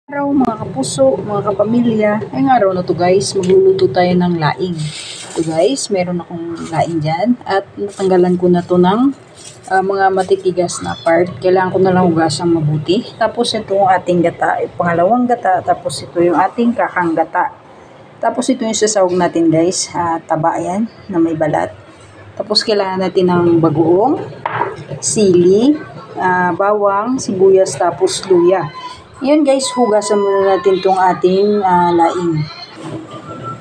Araw mga kapuso, mga kapamilya, ngayong araw na to guys, magluluto tayo ng laing. Ito guys, meron akong laing dyan at natanggalan ko na to ng mga matitigas na part. Kailangan ko na lang hugasang mabuti. Tapos ito yung ating gata, yung pangalawang gata, tapos ito yung ating kakang gata. Tapos ito yung sasawag natin guys, taba yan na may balat. Tapos kailangan natin ng bagoong, sili, bawang, sibuyas, tapos luya. Yan guys, hugasan muna natin itong ating laing.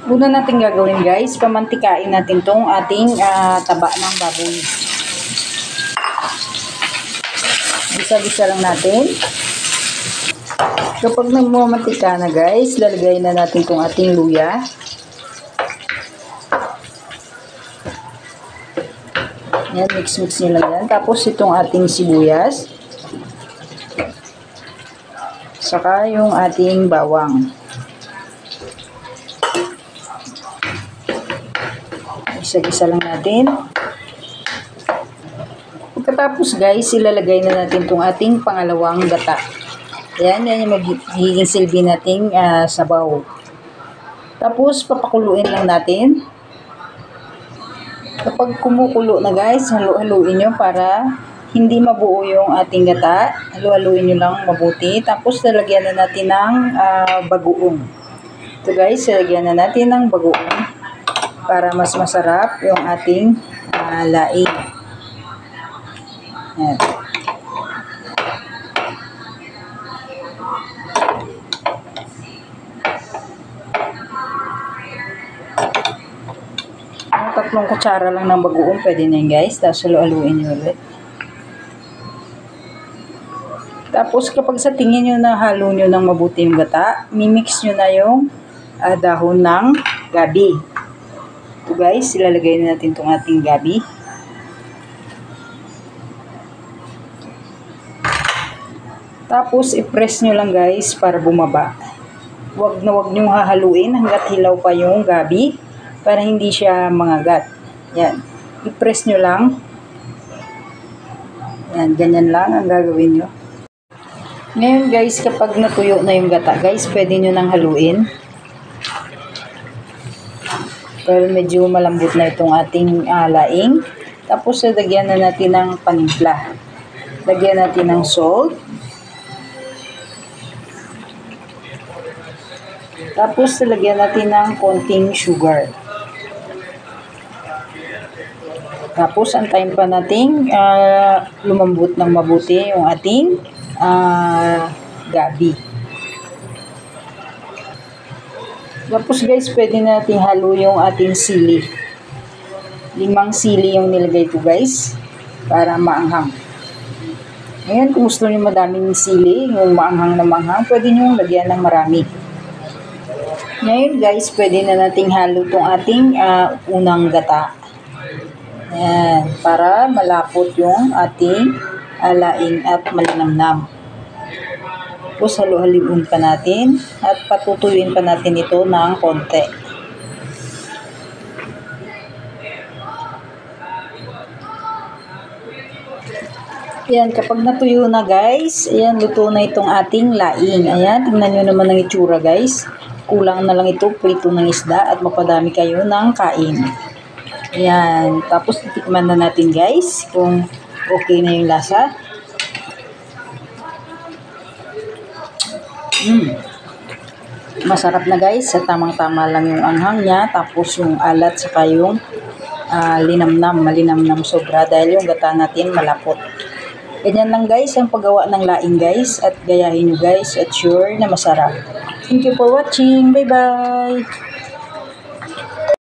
Una natin gagawin guys, pamantikain natin itong ating taba ng baboy. Bisa-bisa lang natin. Kapag nagmamantika na guys, lalagay na natin itong ating luya. Yan, mix-mix nyo lang yan. Tapos itong ating sibuyas. Saka yung ating bawang. Isa-isa lang natin. Pagkatapos guys, ilalagay na natin itong ating pangalawang gata. Yan yung magiging silbi nating sabaw. Tapos papakuluin lang natin. Kapag kumukulo na guys, halu-haluin nyo para hindi mabuo yung ating gata. Halu-haluin nyo lang mabuti. Tapos lalagyan na natin ng bagoong. Ito guys, lalagyan na natin ng bagoong para mas masarap yung ating laing. Yan. Tatlong kutsara lang ng bagoong, pwede na yun guys. Tapos halu-haluin nyo ulit. Tapos kapag sa tingin nyo na halo nyo ng mabuti yung gata, mimix nyo na yung dahon ng gabi. Ito guys, ilalagay na natin itong ating gabi. Tapos i-press nyo lang guys para bumaba. Huwag nyo hahaluin hanggat hilaw pa yung gabi para hindi siya mangagat. Yan. I-press nyo lang. Yan, ganyan lang ang gagawin nyo. Ngayon guys, kapag natuyo na yung gata guys, pwede nyo nang haluin. Pero medyo malambot na itong ating laing. Tapos lagyan na natin ng panimpla. Lagyan natin ng salt. Tapos lagyan natin ng konting sugar. Tapos antayin pa natin lumambot ng mabuti yung ating gabi. Tapos guys, pwede natin halo yung ating sili. 5 sili yung nilagay ko guys para maanghang. Ngayon, kung gusto nyo madaming sili, yung maanghang na maanghang, pwede nyo lagyan ng marami. Ngayon guys, pwede na nating halo itong ating unang gata. Ayan, para malapot yung ating laing at malinamnam. Tapos halu-haluin pa natin at patutuyuin pa natin ito ng konti. Ayan, kapag natuyo na guys, ayan, luto na itong ating laing. Ayan, tingnan nyo naman ang itsura guys. Kulang na lang ito, prito ng isda at mapadami kayo ng kain. Ayan, tapos titikman na natin guys kung okay na yung lasa. Masarap na guys, sa tamang-tama lang yung anghang niya, tapos yung alat saka yung malinamnam sobra dahil yung gata natin malapot. Ganyan lang guys ang paggawa ng laing guys, at gayahin nyo guys at sure na masarap. Thank you for watching, bye bye!